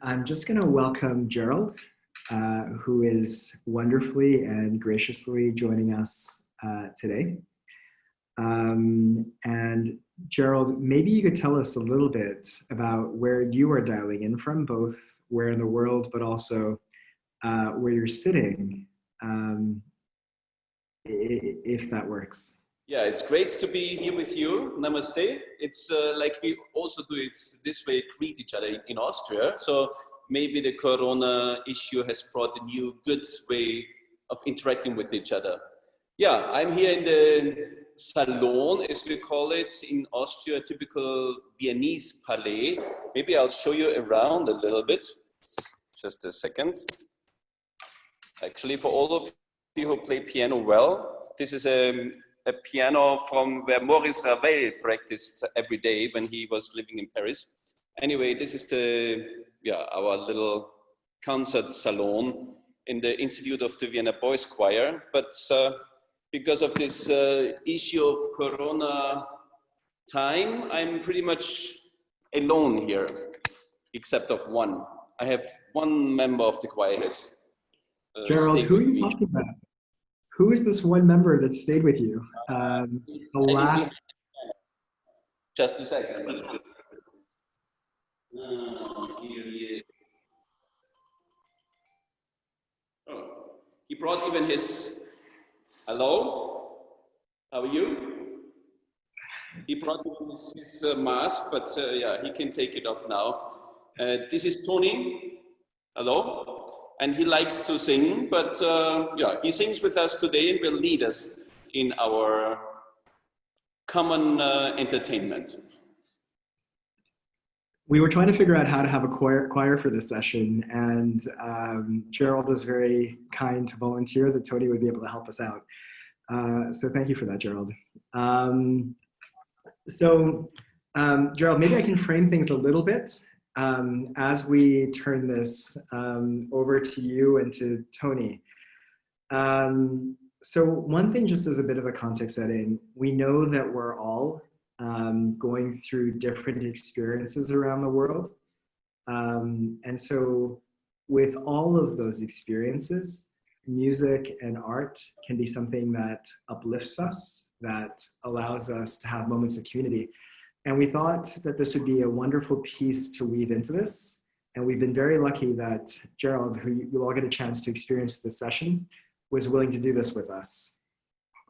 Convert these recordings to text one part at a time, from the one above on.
I'm just going to welcome Gerald, who is wonderfully and graciously joining us today. And Gerald, maybe you could tell us a little bit about where you are dialing in from, both where in the world, but also where you're sitting, if that works. Yeah, it's great to be here with you. Namaste. It's like we also do it this way, greet each other in Austria. So maybe the Corona issue has brought a new good way of interacting with each other. Yeah, I'm here in the Salon, as we call it, in Austria, a typical Viennese palais. Maybe I'll show you around a little bit. Just a second. Actually, for all of you who play piano well, this is a piano from where Maurice Ravel practiced every day when he was living in Paris. Anyway, this is our little concert salon in the Institute of the Vienna Boys Choir. But because of this issue of Corona time, I'm pretty much alone here, except of one. I have one member of the choir has Gerald, who are you talking about? Who is this one member that stayed with you? Just a second. He brought even his, hello, how are you? He brought even his mask, but yeah, he can take it off now. This is Tony, hello. And he likes to sing, but yeah, he sings with us today and will lead us in our common entertainment. We were trying to figure out how to have a choir for this session, and Gerald was very kind to volunteer that Tony would be able to help us out. So thank you for that, Gerald. Gerald, maybe I can frame things a little bit. As we turn this over to you and to Tony. So one thing, just as a bit of a context setting, we know that we're all going through different experiences around the world. And so with all of those experiences, music and art can be something that uplifts us, that allows us to have moments of community. And we thought that this would be a wonderful piece to weave into this. And we've been very lucky that Gerald, who you'll all get a chance to experience this session, was willing to do this with us.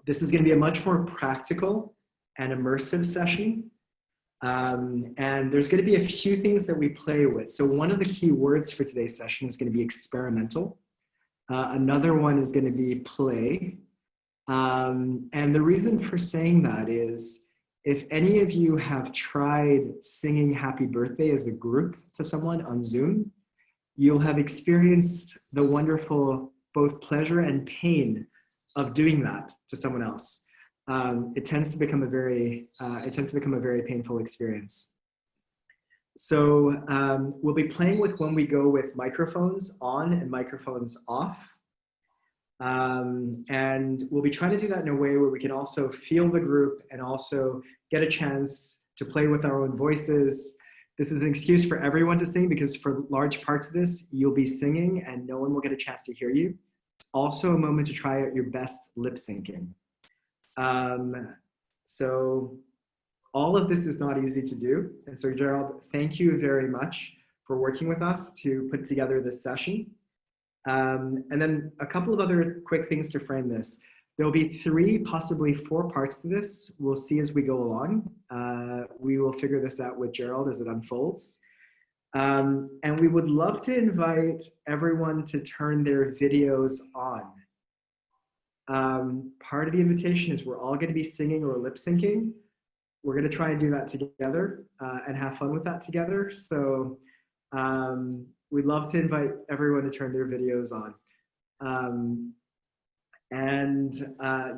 This is going to be a much more practical and immersive session. And there's going to be a few things that we play with. So one of the key words for today's session is going to be experimental. Another one is going to be play. And the reason for saying that is, if any of you have tried singing happy birthday as a group to someone on Zoom, you'll have experienced the wonderful both pleasure and pain of doing that to someone else. It tends to become a very painful experience. So we'll be playing with when we go with microphones on and microphones off. And we'll be trying to do that in a way where we can also feel the group and also get a chance to play with our own voices. This is an excuse for everyone to sing, because for large parts of this, you'll be singing and no one will get a chance to hear you. It's also a moment to try out your best lip syncing. So all of this is not easy to do. And so Gerald, thank you very much for working with us to put together this session. And then a couple of other quick things to frame this. There'll be 3, possibly 4 parts to this. We'll see as we go along. We will figure this out with Gerald as it unfolds. And we would love to invite everyone to turn their videos on. Part of the invitation is we're all going to be singing or lip syncing. We're going to try and do that together and have fun with that together. So we'd love to invite everyone to turn their videos on.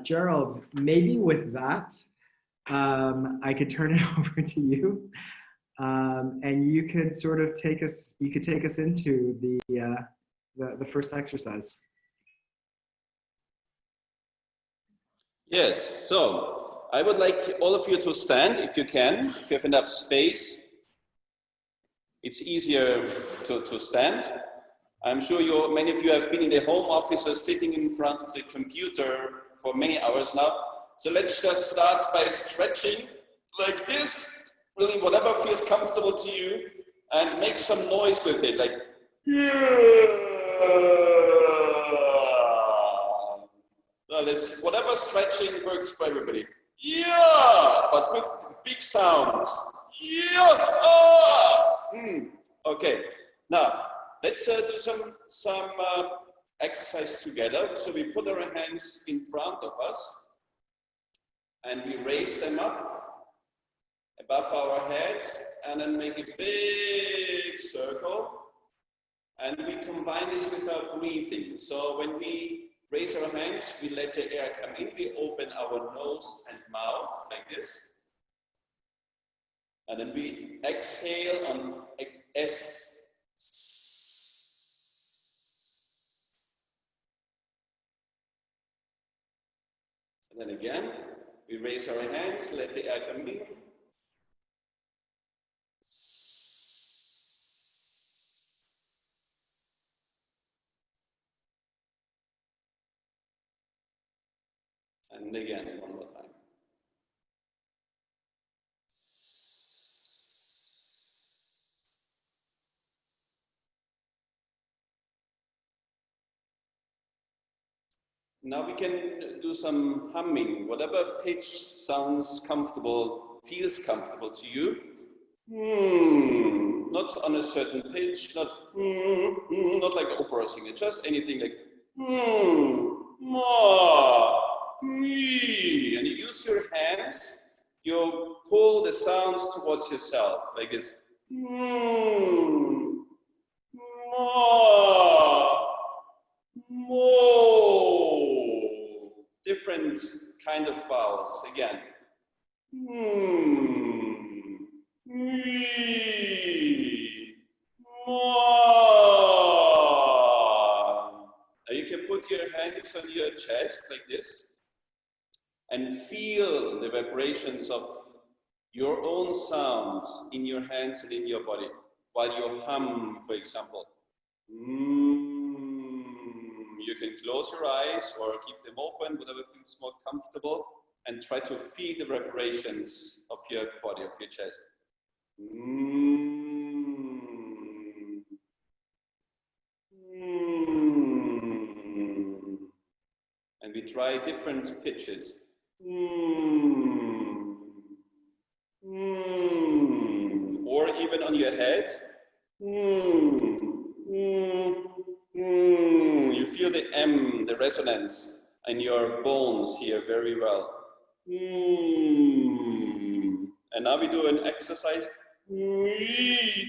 Gerald, maybe with that, I could turn it over to you, and you could sort of take us into the first exercise. Yes, so I would like all of you to stand if you can, if you have enough space. it's easier to stand. I'm sure many of you have been in the home office or sitting in front of the computer for many hours now. So let's just start by stretching like this, really whatever feels comfortable to you, and make some noise with it, like so whatever stretching works for everybody. Yeah, but with big sounds. Yeah. Okay. Now let's do some exercise together. So we put our hands in front of us and we raise them up above our heads, and then make a big circle. And we combine this with our breathing. So when we raise our hands, we let the air come in. We open our nose and mouth like this. And then we exhale on S. And then again, we raise our hands, let the air come in. And again, one more time. Now we can do some humming, whatever pitch sounds comfortable, feels comfortable to you. Not on a certain pitch, not like opera singer, just anything like and you use your hands, you pull the sounds towards yourself, like this. Different kind of vowels again. Now you can put your hands on your chest like this and feel the vibrations of your own sounds in your hands and in your body while you hum, for example. You can close your eyes or keep them open, whatever feels more comfortable, and try to feel the vibrations of your body, of your chest. And we try different pitches. Or even on your head. You feel the M, the resonance in your bones here very well. And now we do an exercise. Okay,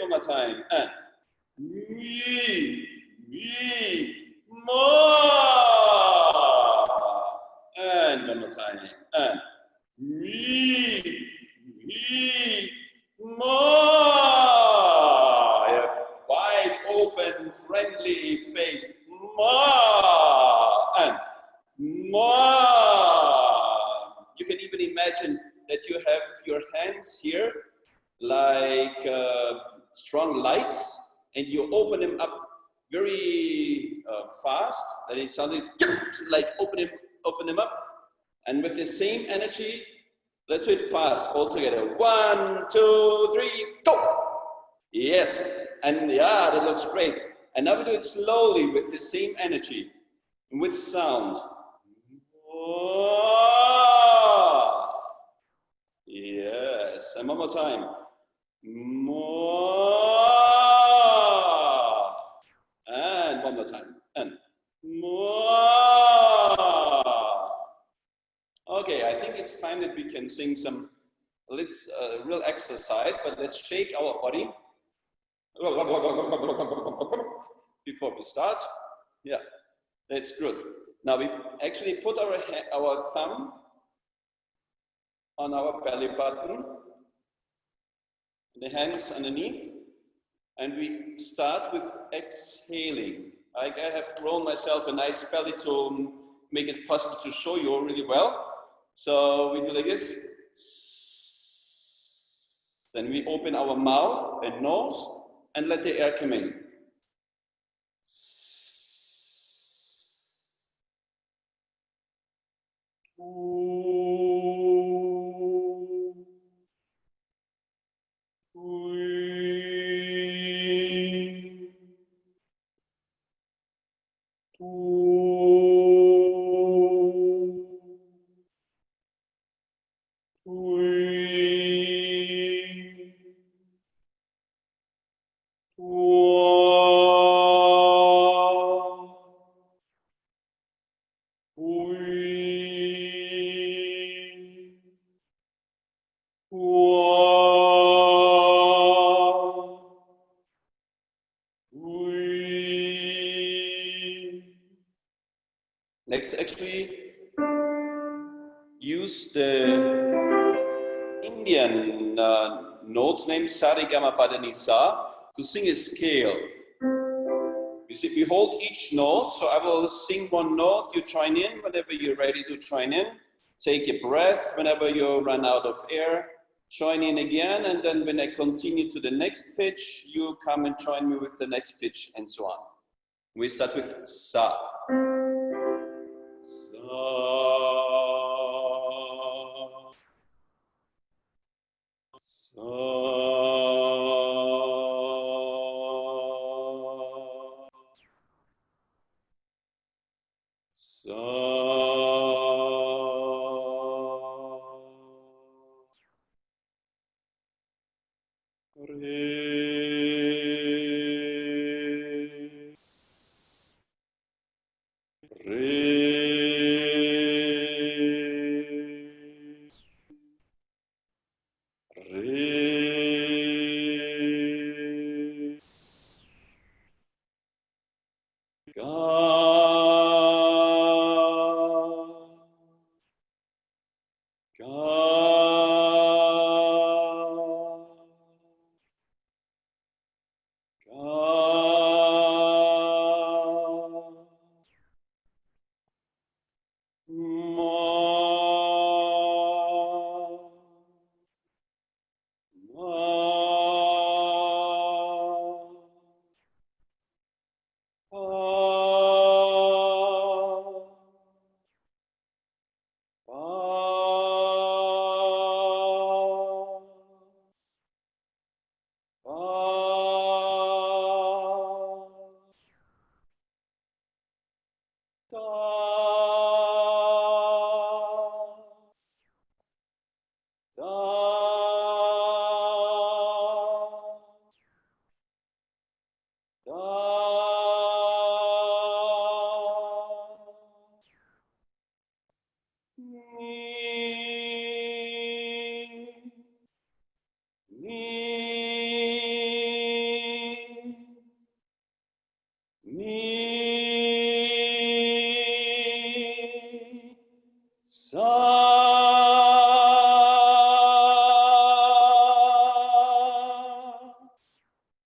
one more time. And and one more time. And yeah, wide open, friendly face. And you can even imagine that you have your hands here like strong lights, and you open them up very fast, and it sounds like open them up, and with the same energy, let's do it fast all together. 1, 2, 3, go! Yes, and yeah, that looks great. And now we do it slowly with the same energy, with sound. Yes, and one more time. And one more time. And okay, I think it's time that we can sing some real exercise, but let's shake our body before we start. Yeah, that's good. Now we actually put our thumb on our belly button, the hands underneath, and we start with exhaling. I have grown myself a nice belly to make it possible to show you really well. So we do like this. Then we open our mouth and nose and let the air come in. Let's actually use the Indian note named Sarigama Padanisa to sing a scale. We hold each note, so I will sing one note, you join in whenever you're ready to join in. Take a breath whenever you run out of air, join in again, and then when I continue to the next pitch, you come and join me with the next pitch, and so on. We start with Sa.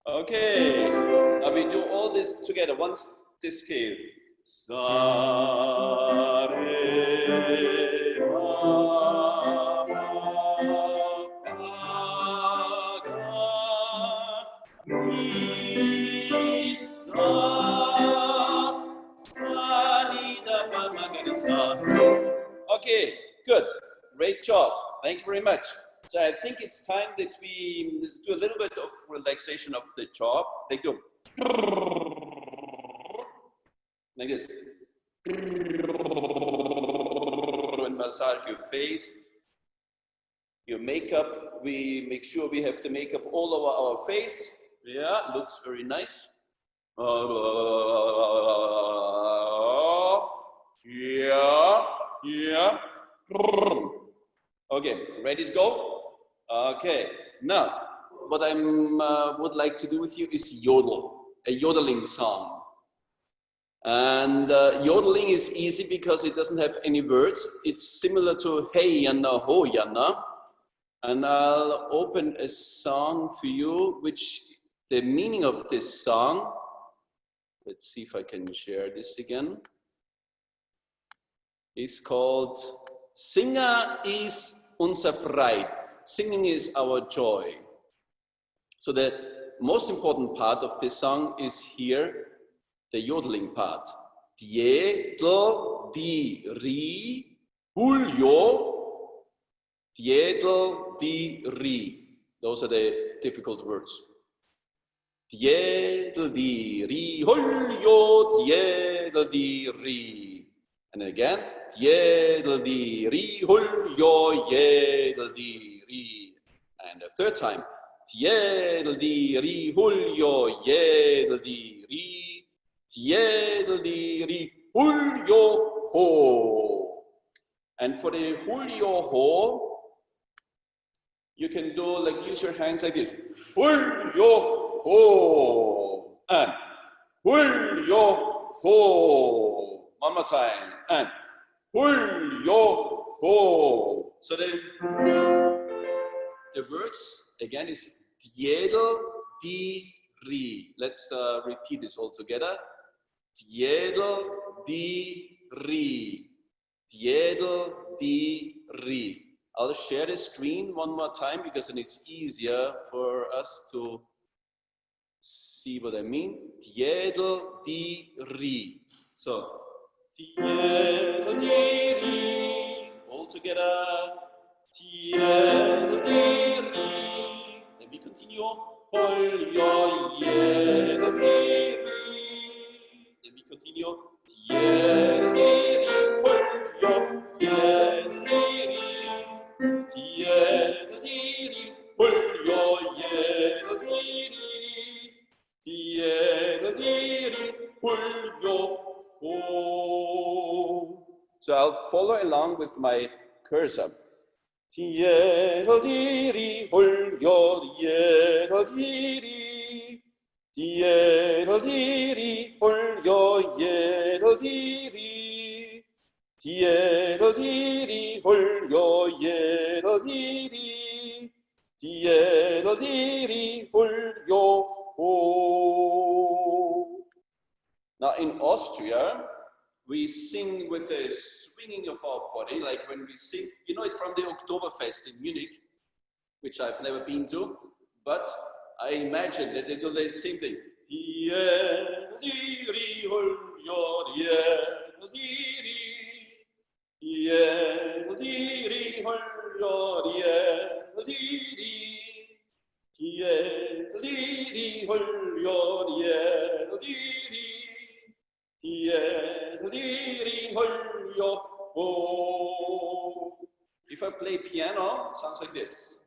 Okay, now we do all this together, once this scale. Sa, re, ma, pa, ga, mi, sa, sa, ni, da, pa, ma, ga, sa. Okay, good, great job, thank you very much. So I think it's time that we do a little bit of relaxation of the jaw. Like do like this. And massage your face, your makeup. We make sure we have the makeup all over our face. Yeah, looks very nice. Yeah. Okay, ready to go? Okay, now what I would like to do with you is yodel, a yodeling song. And yodeling is easy because it doesn't have any words. It's similar to hey yana, ho yana. And I'll open a song for you, which the meaning of this song, let's see if I can share this again, is called Singer is unser Freude. Singing is our joy. So the most important part of this song is here, the yodeling part. Die, do, di, ri, huljo, diedel, di, ri. Those are the difficult words. Diedel, di, ri, huljo, diedel, di, ri. And again, diedel, di, ri, huljo, diedel, di, ri. And the third time, diedel, di, ri, huljo, diedel, di, ri. Diedel, di, ri, huljo, ho. And for the huljo, ho, you can do like, use your hands like this. Huljo, ho. And huljo, ho. One more time. And huljo, ho. So the words again is diedel, di, ri. Let's repeat this all together. Diedel, di, ri. Diedel, di, ri. I'll share the screen one more time because then it's easier for us to see what I mean. Diedel, di, ri. So, diedel, di, ri. All together. Diedel, di, ri. Then we continue. Holjo, diedel, di, ri. Then we continue. Diedel, di, ri. Holjo, diedel, di, ri. Diedel, di, ri. Holjo, diedel, di, ri. Diedel, di, ri. Holjo, ho. So I'll follow along with my cursor. Diedel, di, ri. Holjo, diedel, di, ri. Diedel, di, ri. Holjo, diedel, di, ri. Diedel, di, ri. Holjo, diedel, di, ri. Diedel, di, ri. Holjo, ho. Now in Austria, we sing with a swinging of our body, like when we sing, you know it from the Oktoberfest in Munich, which I've never been to, but I imagine that they do the same thing. Diedel, di, ri, holjo, diedel, di, ri. Diedel, di, ri, holjo, diedel, di, ri. Diedel, di, ri, holjo, diedel, di, ri. Diedel, di, ri, holjo, ho. If I play piano, it sounds like this.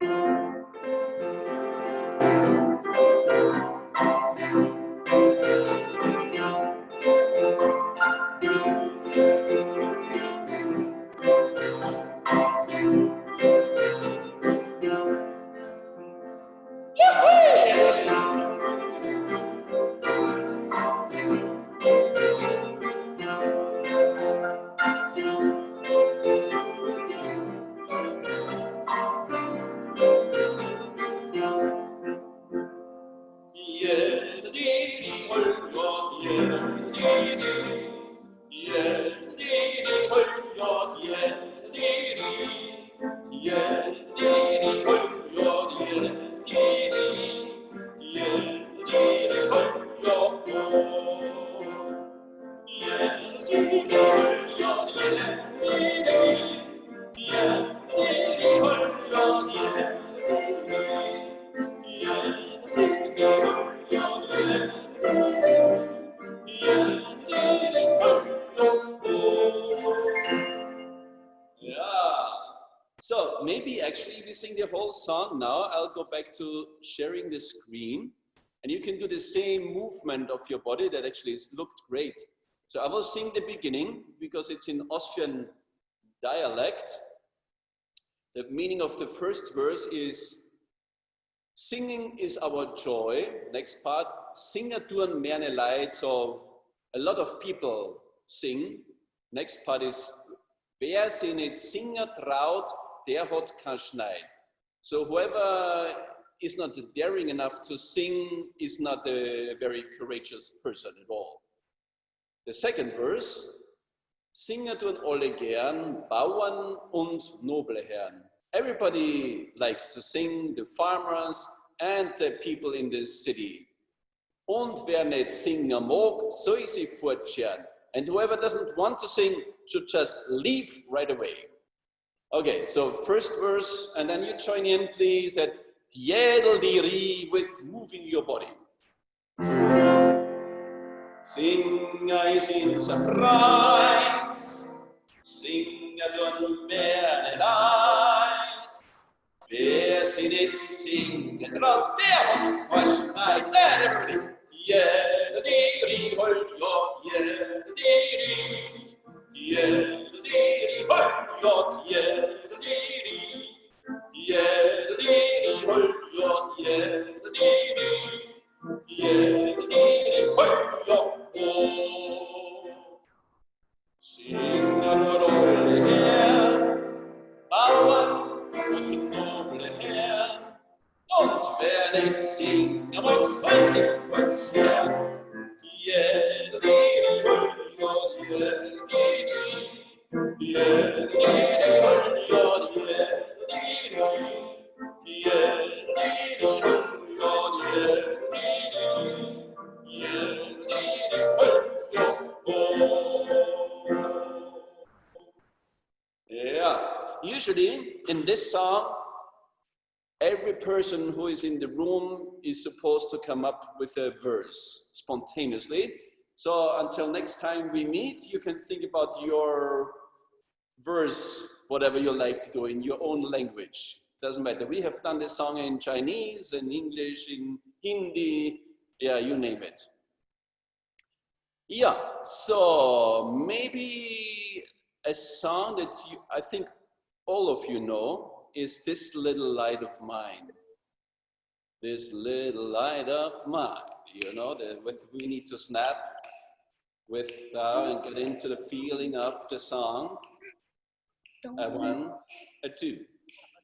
So maybe actually we sing the whole song now. I'll go back to sharing the screen and you can do the same movement of your body that actually looked great. So I will sing the beginning because it's in Austrian dialect. The meaning of the first verse is singing is our joy. Next part, Singer tun merne Leid. So a lot of people sing. Next part is wer sich nicht Singer traut, der hat kein Schneid. So whoever is not daring enough to sing is not a very courageous person at all. The second verse, Singer tun alle gern, Bauern und noble Herren. Everybody likes to sing, the farmers and the people in the city. Und wer nicht singen mag, soll sich fortscheren. And whoever doesn't want to sing should just leave right away. Okay, so first verse, and then you join in, please, at yodel with moving your body. Sing is in så freit, sing du mer leit. Wer sie nicht singet, dra der och nej, everybody. Yodel hold your yodel hold your yodel hold your sing all her, Bauern und noble Herren, und wer nicht singt, der muss sein sich verstehen. Yeah, usually in this song, every person who is in the room is supposed to come up with a verse spontaneously. So until next time we meet, you can think about your verse, whatever you like to do in your own language. Doesn't matter. We have done this song in Chinese, in English, in Hindi, yeah, you name it. Yeah, so maybe a song that I think all of you know is This Little Light of Mine. This little light of mine, you know, we need to snap with and get into the feeling of the song. A one, a two.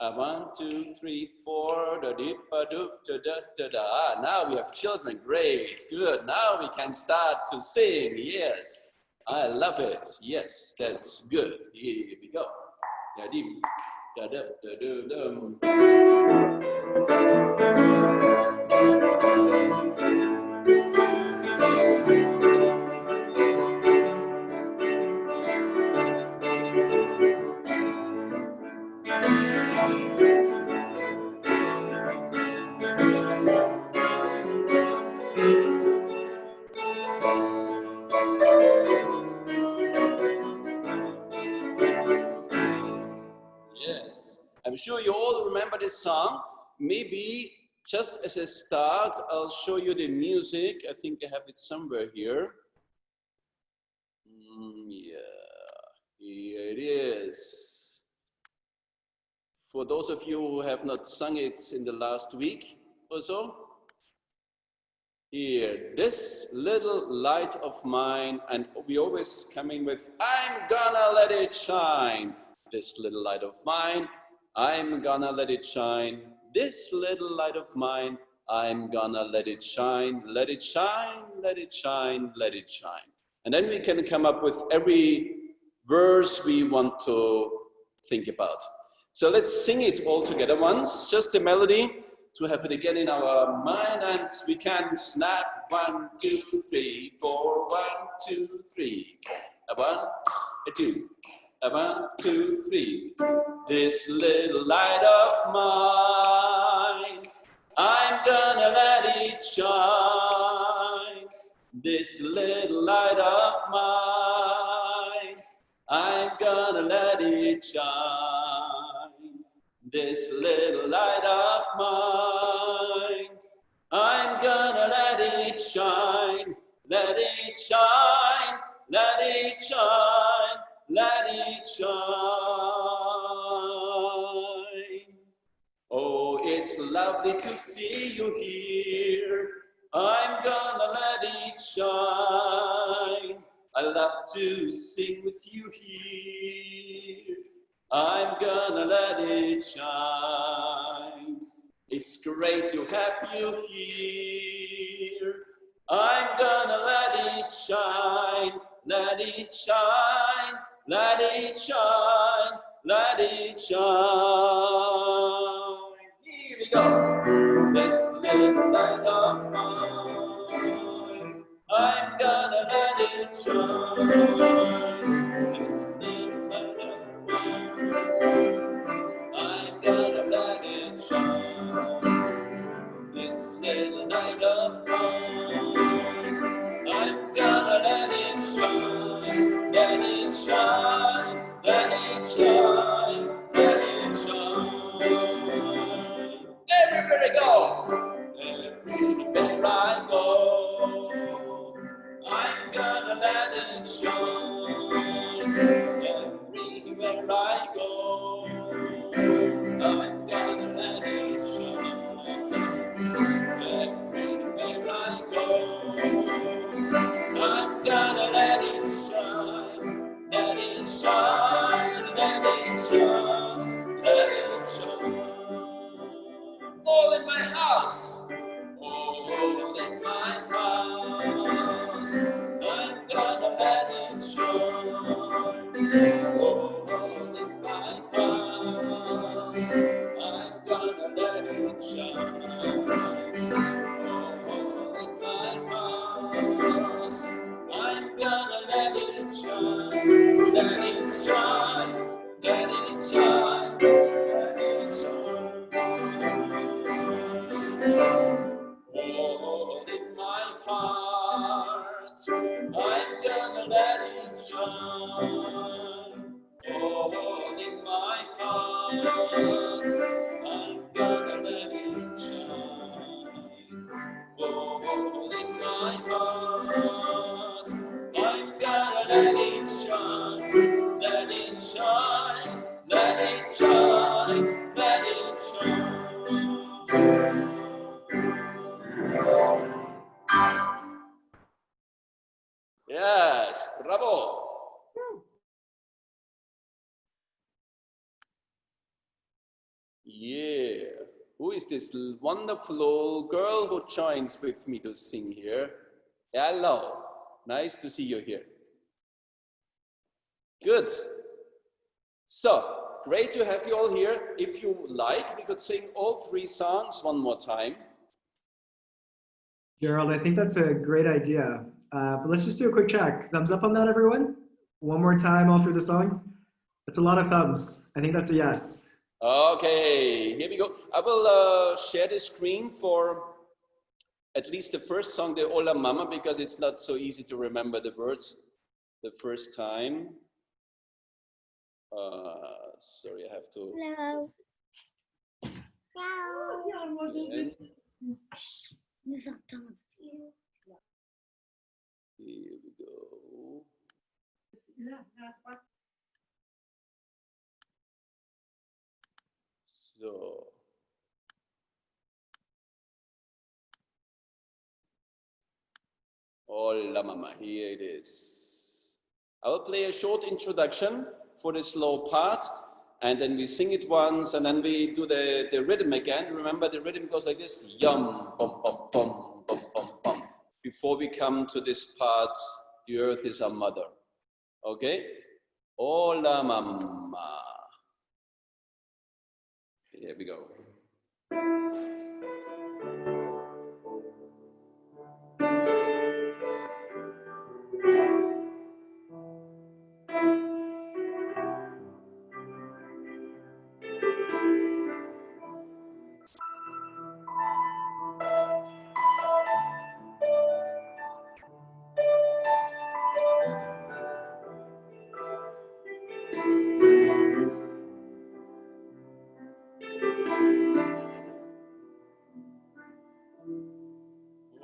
A 1, 2, 3, 4, da dip a doop da da da da. Ah, now we have children. Great, good. Now we can start to sing. Yes, I love it. Yes, that's good. Here we go. Da dip da da da da dum. I'm sure you all remember this song. Maybe just as a start, I'll show you the music. I think I have it somewhere here. Yeah, here it is. For those of you who have not sung it in the last week or so, here, this little light of mine, and we always come in with, I'm gonna let it shine. This little light of mine, I'm gonna let it shine. This little light of mine, I'm gonna let it shine. Let it shine, let it shine, let it shine. And then we can come up with every verse we want to think about. So let's sing it all together once, just the melody, to have it again in our mind, and we can snap 1, 2, 3, 4, 1, 2, 3. A 1, a 2. A 1, 2, 3. This little light of mine, I'm gonna let it shine. This little light of mine, I'm gonna let it shine. This little light of mine, I'm gonna let it shine. Let it shine, let it shine. Let it shine. Oh, it's lovely to see you here. I'm gonna let it shine. I love to sing with you here. I'm gonna let it shine. It's great to have you here. I'm gonna let it shine. Let it shine. Let it shine, let it shine. I'm gonna let it shine. This little light of mine, I'm gonna let it shine. This little light of mine, I'm gonna let it shine. Let it shine, let it shine, let it shine. Everywhere I go, everywhere I go, I'm gonna let it shine. Everywhere I go, I'm gonna let it shine. Everywhere I go, I'm gonna let it shine. Let it shine, let it shine, let it shine. All in my house, all in my house, I'm gonna let it shine. All in my house, I'm gonna let it shine. All in my house, I'm gonna let it shine. Let it shine, let it shine, let it shine. All in my heart, I'm gonna let it shine. All in my heart, I'm gonna let it shine. All in my heart, I'm gonna let it shine. Let it shine, let it shine, let it shine. Yes, bravo. Yeah. Who is this wonderful girl who joins with me to sing here? Hello. Nice to see you here. Good. So, great to have you all here. If you like, we could sing all 3 songs one more time. Gerald, I think that's a great idea. But let's just do a quick check. Thumbs up on that, everyone? One more time, all through the songs? That's a lot of thumbs. I think that's a yes. Okay, here we go. I will share the screen for at least the first song, the Hola Mama, because it's not so easy to remember the words the first time. Sorry, I have to. Hello. Hello. Nous entendons. Here we go. So. Hola Mama, here it is. I will play a short introduction for the slow part, and then we sing it once, and then we do the rhythm again. Remember, the rhythm goes like this: yum, bum, bum, bum, bum, bum, bum. Before we come to this part, the earth is our mother. Okay? Hola Mama. Here we go.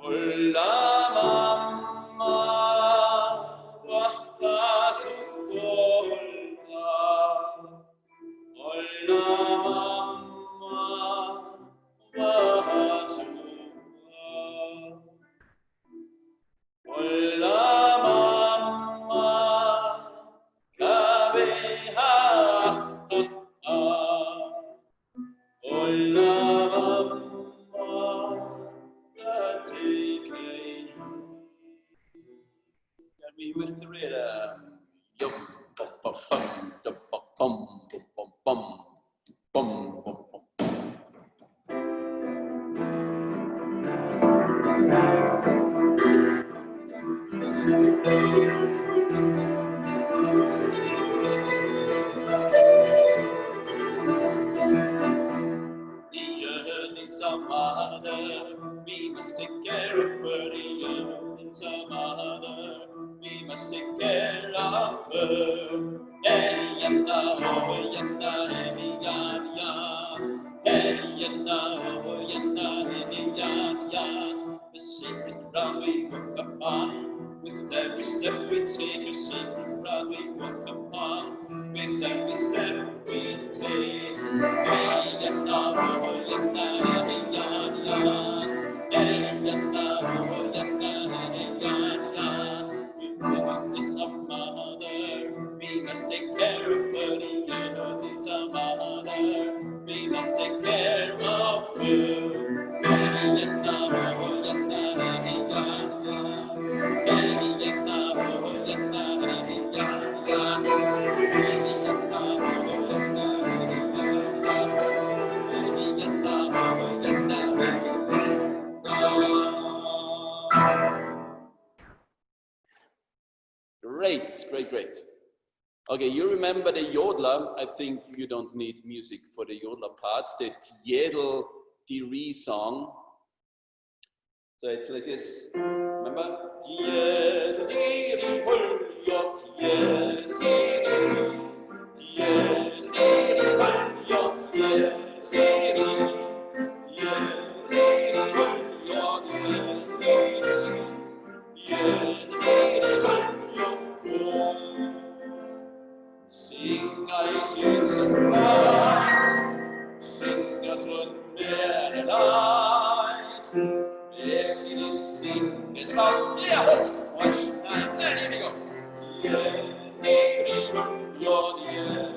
Hola Mama, wahda sukolna. Hola Mama, wahda sukolna. Hola Mama, kabeha. Hola Mama, take me with the rhythm. Yum, bum, bum, bum, dum, bum, bum, bum, bum, bum, bum, bum. earth is our mother, we must take care of her. The earth is our mother, we must take care of her. Hey, yana, oh, yana, hey, yan, yan. Hey, yana, oh, yana, hey, yan, yan. The secret ground we walk upon, with every step we take, the secret ground we walk upon, with every step we take. Hey, yana, oh, yana, hey, yan, yan. Hey, yana, oh, yana, hey, yan, yan. Earth is our mother, we must take care of her. The earth is our mother, we must take care of her. Hey, yana, oh, yana, hey, yan, yan. Hey, yana, oh, yana, hey, yan, yan. Hey, yana, oh, yana, hey, yan, yan. Hey, yana, oh, yana, hey, yan. Great, great, great. Okay, you remember the yodeler? I think you don't need music for the yodeler part. The yodel diri song. So it's like this. Remember? Yodel diri hol yok, yodel diri, yodel diri hol yok, yodel diri, yodel diri hol yok, yodel diri, yodel diri hol yok. Sing I sings of Christ, sing a tune med light. Yes, it sing it right there. Watch night, here we go. Dear, your dear,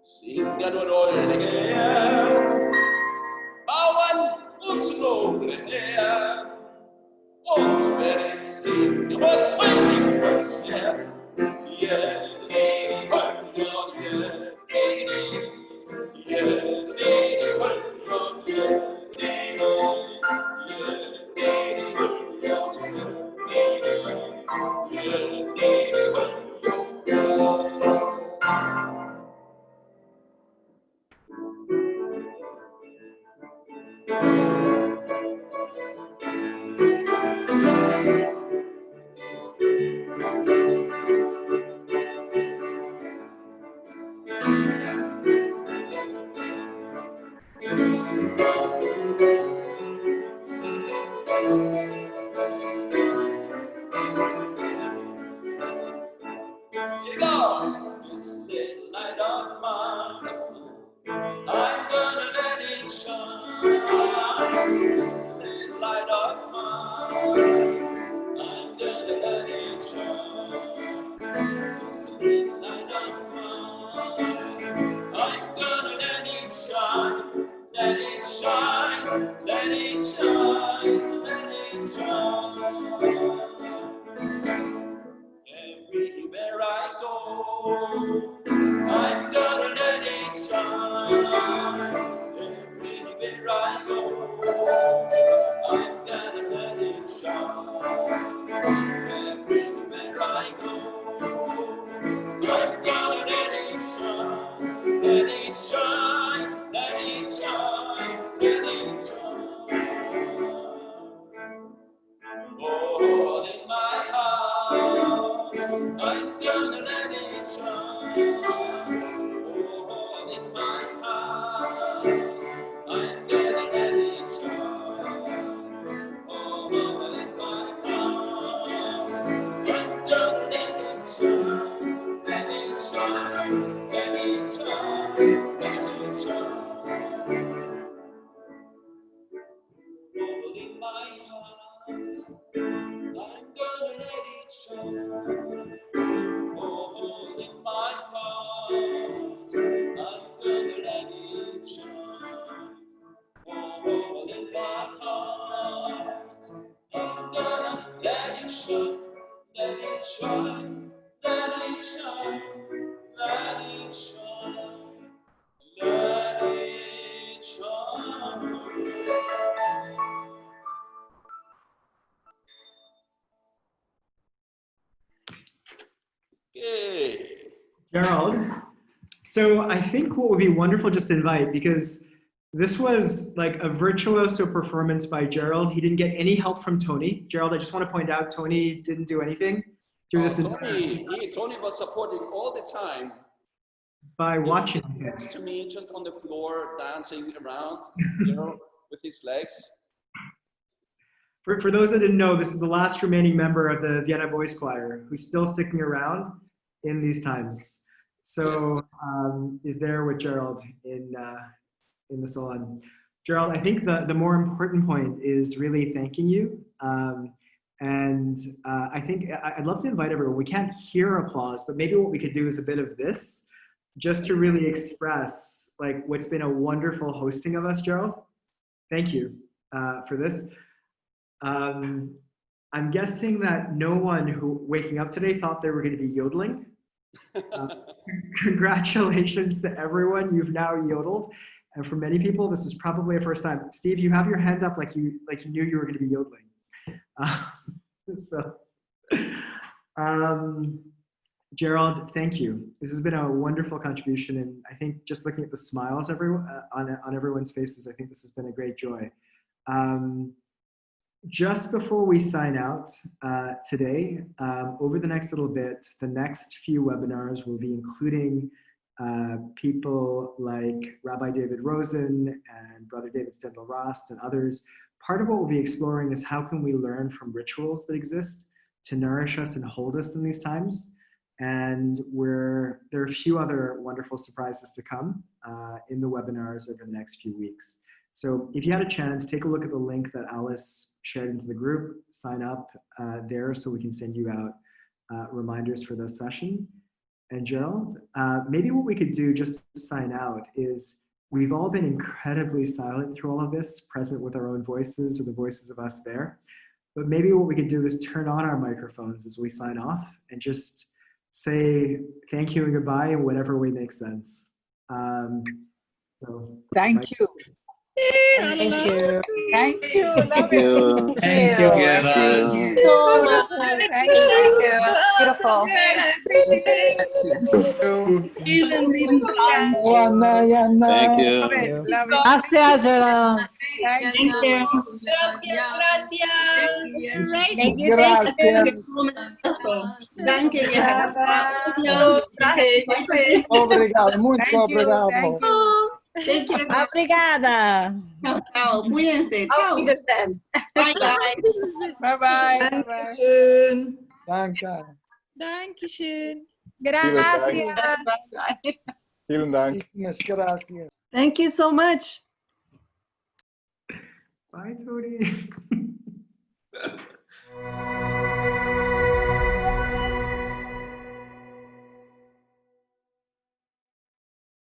Singa du dollige, bauen und noble her, und wenn ich singe, und zwei singen wir her. Here we go. This little light of mine, I'm gonna let it shine. This little light of mine, I'm gonna let it shine. This little light of mine, I'm gonna let it shine. Let it shine, let it shine, let it shine. Everywhere I go, I'm gonna let it shine. Everywhere I go, I'm gonna let it shine. Everywhere I go, I'm gonna let it shine. Let it shine, let it shine, let it shine. Oh, in my house, I'm gonna let it shine. Oh, in my house, I'm gonna let it shine. Oh, in my house, I'm gonna let it shine. Let it shine, let it shine, let it shine. Oh, in my heart, I'm gonna let it shine. Oh, in my heart. it shine, let it shine, let it shine, let it shine. Okay. Gerald, so I think what would be wonderful just to invite, because this was like a virtuoso performance by Gerald. He didn't get any help from Tony. Gerald, I just want to point out, Tony didn't do anything through this Tony was supporting all the time. by watching him. Next to me, just on the floor, dancing around, with his legs. For those that didn't know, this is the last remaining member of the Vienna Boys Choir who's still sticking around in these times. So is there with Gerald in the salon. Gerald, I think the more important point is really thanking you. I think I'd love to invite everyone. We can't hear applause, but maybe what we could do is a bit of this, just to really express like what's been a wonderful hosting of us, Gerald. Thank you for this. I'm guessing that no one who waking up today thought they were going to be yodeling. Congratulations to everyone. You've now yodeled. And for many people, this is probably a first time. Steve, you have your hand up like you knew you were going to be yodeling. Gerald, thank you. This has been a wonderful contribution, and I think just looking at the smiles on everyone's faces, I think this has been a great joy. Just before we sign out today, over the next little bit, the next few webinars will be including people like Rabbi David Rosen and Brother David Stendhal-Rast and others. Part of what we'll be exploring is how can we learn from rituals that exist to nourish us and hold us in these times. And there are a few other wonderful surprises to come in the webinars over the next few weeks. So if you had a chance, take a look at the link that Alice shared into the group, sign up there so we can send you out reminders for this session. And Gerald, maybe what we could do just to sign out is we've all been incredibly silent through all of this, present with our own voices or the voices of us there. But maybe what we could do is turn on our microphones as we sign off and just say thank you and goodbye in whatever way makes sense. Thank you. Thank you. Thank you. Thank you. Thank you. Thank you so much. Thank you. Beautiful. Thank you. Gracias, Gerald. Thank you. Thank you. Obrigado, muito obrigado. Thank you. Obrigada. Tchau, cuídense. Tchau. Bye, bye. Bye-bye. Dankeschön. Danke. Dankeschön. Gracias. Bye. Vielen Dank. Gracias. Thank you so much. Bye, Tony.